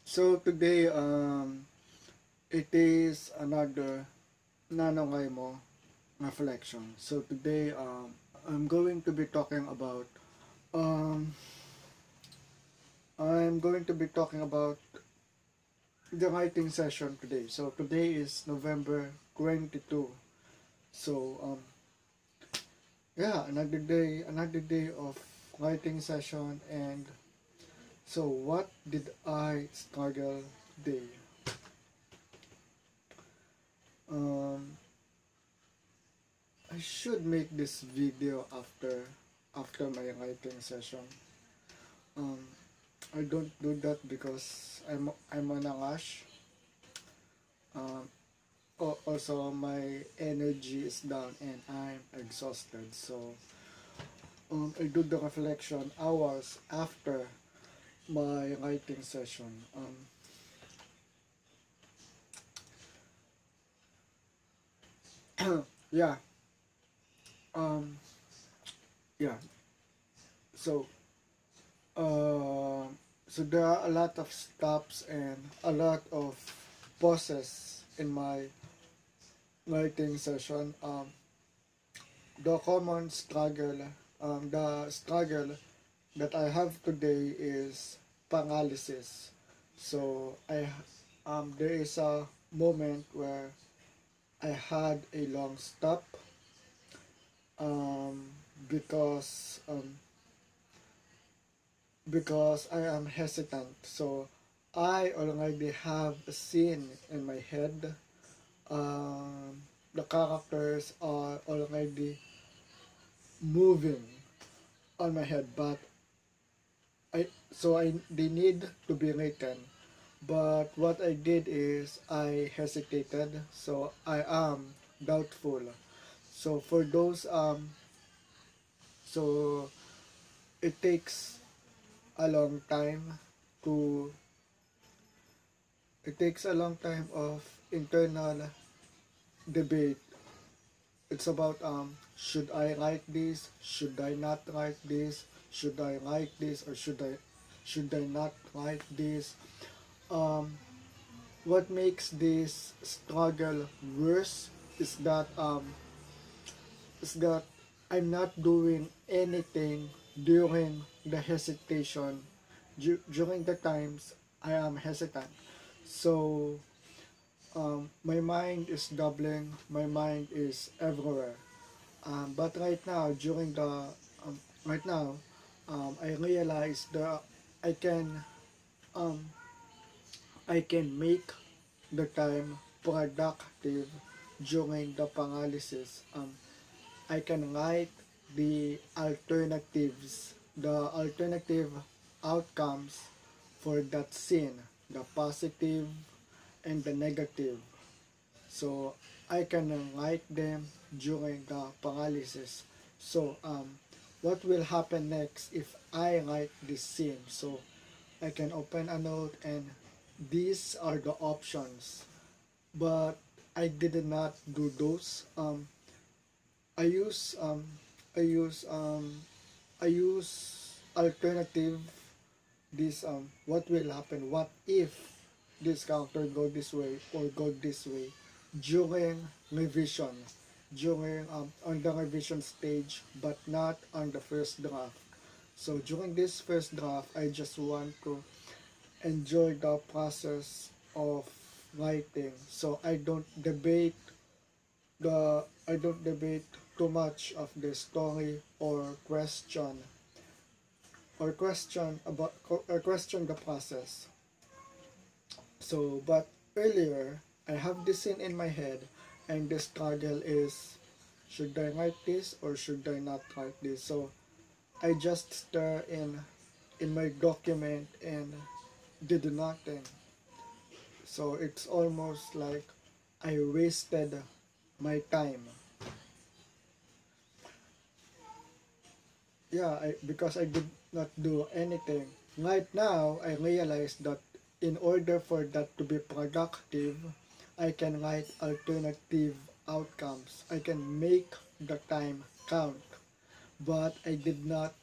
So today, it is another Nanowrimo Reflection. So today, I'm going to be talking about, um, I'm going to be talking about the writing session today. So today is November 22. So, yeah, another day of writing session. And so what did I struggle today? Um, I should make this video after my writing session. Um, I don't do that because I'm on a rush. Um, Also, my energy is down and I'm exhausted. So I do the reflection hours after my writing session. Yeah. Um, yeah. So uh, so there are a lot of stops and a lot of pauses in my writing session. The common struggle, the struggle that I have today is paralysis. So there is a moment where I had a long stop, um, because um, because I am hesitant. So I already have a scene in my head. The characters are already moving on my head, but they need to be written. But what I did is I hesitated, so I am doubtful. So for those so it takes a long time to it takes a long time of internal debate. It's about should I write this? Should I not write this? Should I write this or should I not write this? Um, what makes this struggle worse is that I'm not doing anything during the hesitation, during the times I am hesitant. So my mind is doubling, my mind is everywhere. But right now, I realize that I can um, I can make the time productive during the paralysis. I can write the alternative outcomes for that scene, the positive and the negative. So I can write them during the paralysis. So what will happen next if I write this scene? So I can open a note and these are the options. But I did not do those. I use I use I use alternative this what will happen, what if this character go this way or go this way during revision, during on the revision stage, but not on the first draft. So during this first draft I just want to enjoy the process of writing, so I don't debate too much of the story or question the process. So, but earlier, I have this scene in my head, and the struggle is, should I write this or should I not write this? So, I just stare in my document and did nothing. So, it's almost like I wasted my time. Yeah, because I did not do anything. Right now, I realize that in order for that to be productive, I can write alternative outcomes. I can make the time count. But I did not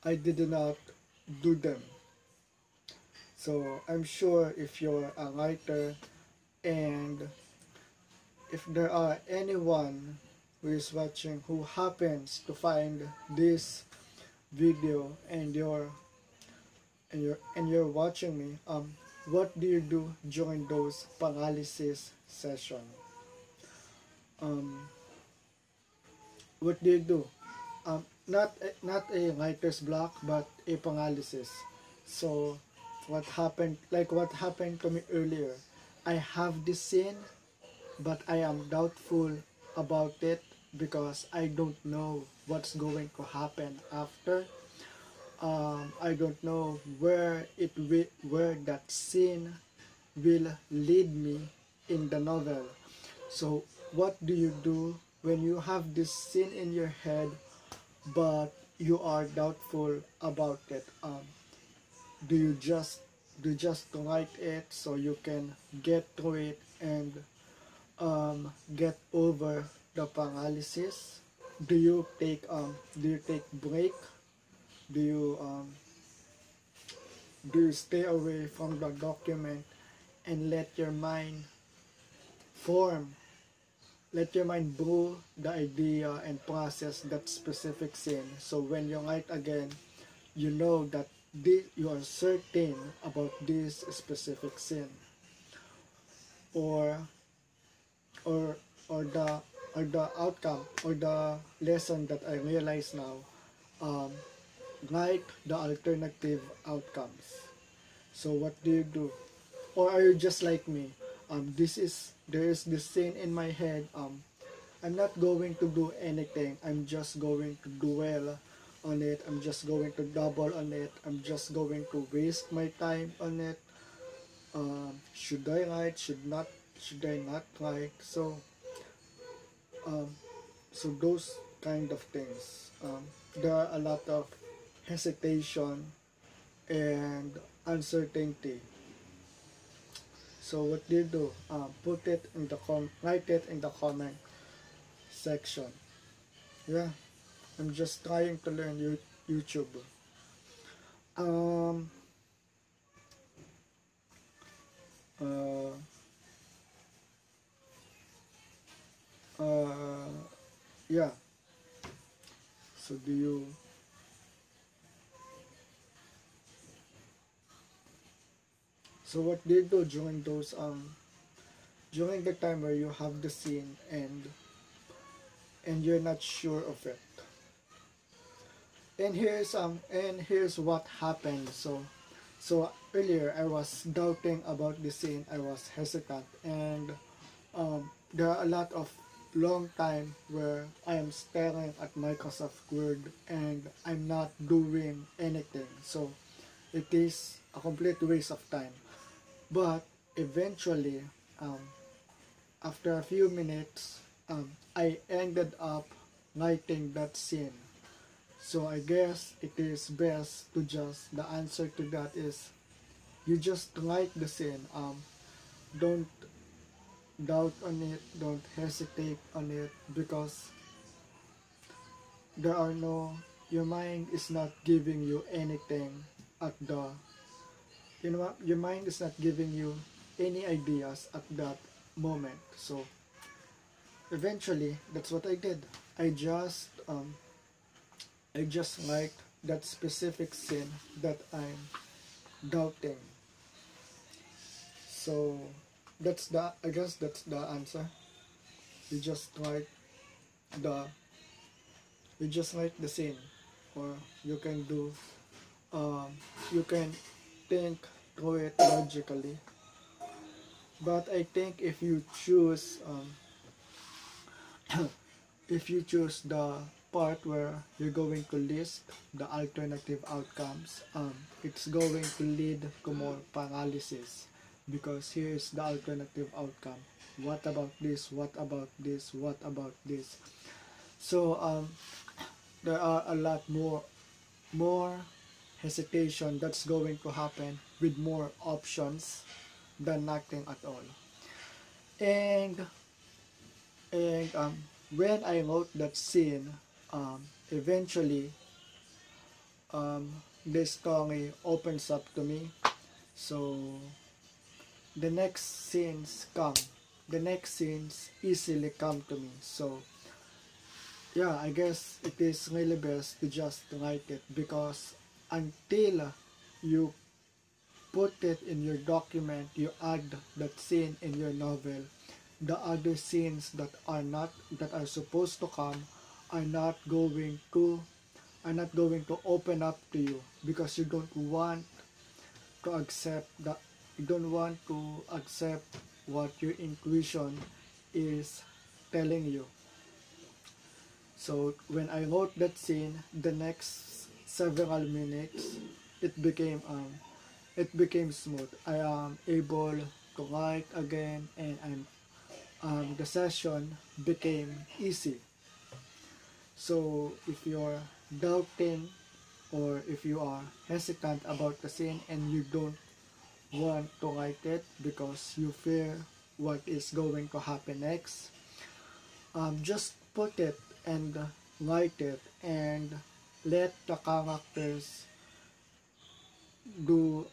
I did not do them. So I'm sure if you're a writer, and if there are anyone who is watching who happens to find this video, and you're watching me, what do you do during those paralysis session? Um, what do you do? Not a writer's block, but a paralysis. So what happened to me earlier? I have this scene, but I am doubtful about it because I don't know what's going to happen after. I don't know where that scene will lead me in the novel. So what do you do when you have this scene in your head, but you are doubtful about it? Do you just write it so you can get through it and get over the paralysis? Do you take break? Do you um, do you stay away from the document and form let your mind brew the idea and process that specific scene, so when you write again, you know that you are certain about this specific scene, or or or the outcome, or the lesson that I realize now. um, Write the alternative outcomes. So what do you do? Or are you just like me? There is this scene in my head. I'm not going to do anything. I'm just going to dwell on it. I'm just going to double on it. I'm just going to waste my time on it. Should I write? Should I not write? Um, so those kind of things. There are a lot of hesitation and uncertainty. So what do you do? Write it in the comment section. Yeah, I'm just trying to learn YouTube. Um, uh, uh, yeah. So do you? So what do you do during the time where you have the scene and you're not sure of it? And here's what happened. So earlier I was doubting about the scene. I was hesitant, and there are a lot of long time where I am staring at Microsoft Word and I'm not doing anything. So it is a complete waste of time. But eventually, um, after a few minutes, I ended up writing that scene. So I guess it is best to the answer to that is you just write the scene. Don't doubt on it, don't hesitate on it, because there are no, your mind is not giving you anything at the, your mind is not giving you any ideas at that moment. So eventually, that's what I did. I just, I just write that specific scene that I'm doubting. So I guess that's the answer. You just write the you just write the scene, or you can do you can think through it logically. But I think if you choose the part where you're going to list the alternative outcomes, it's going to lead to more paralysis, because here is the alternative outcome. What about this? What about this? What about this? So there are a lot more hesitation that's going to happen with more options than nothing at all. And when I wrote that scene, eventually the story opens up to me, So the next scenes come. The next scenes easily come to me. So yeah, I guess it is really best to just write it, because until you put it in your document, you add that scene in your novel, the other scenes that are supposed to come are not going to open up to you, because you don't want to accept that you don't want to accept what your intuition is telling you. So when I wrote that scene, the next several minutes, it became smooth. I am able to write again, and the session became easy. So if you're doubting, or if you are hesitant about the scene and you don't want to write it because you fear what is going to happen next, just put it and write it, and let the characters do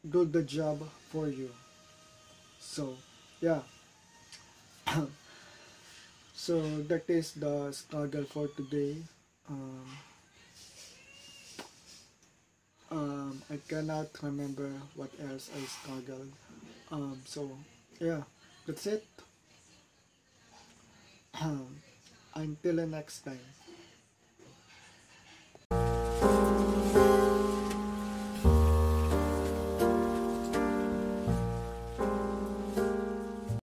the job for you. So yeah, so that is the struggle for today. um, I cannot remember what else I struggled. So yeah, that's it. Until the next time.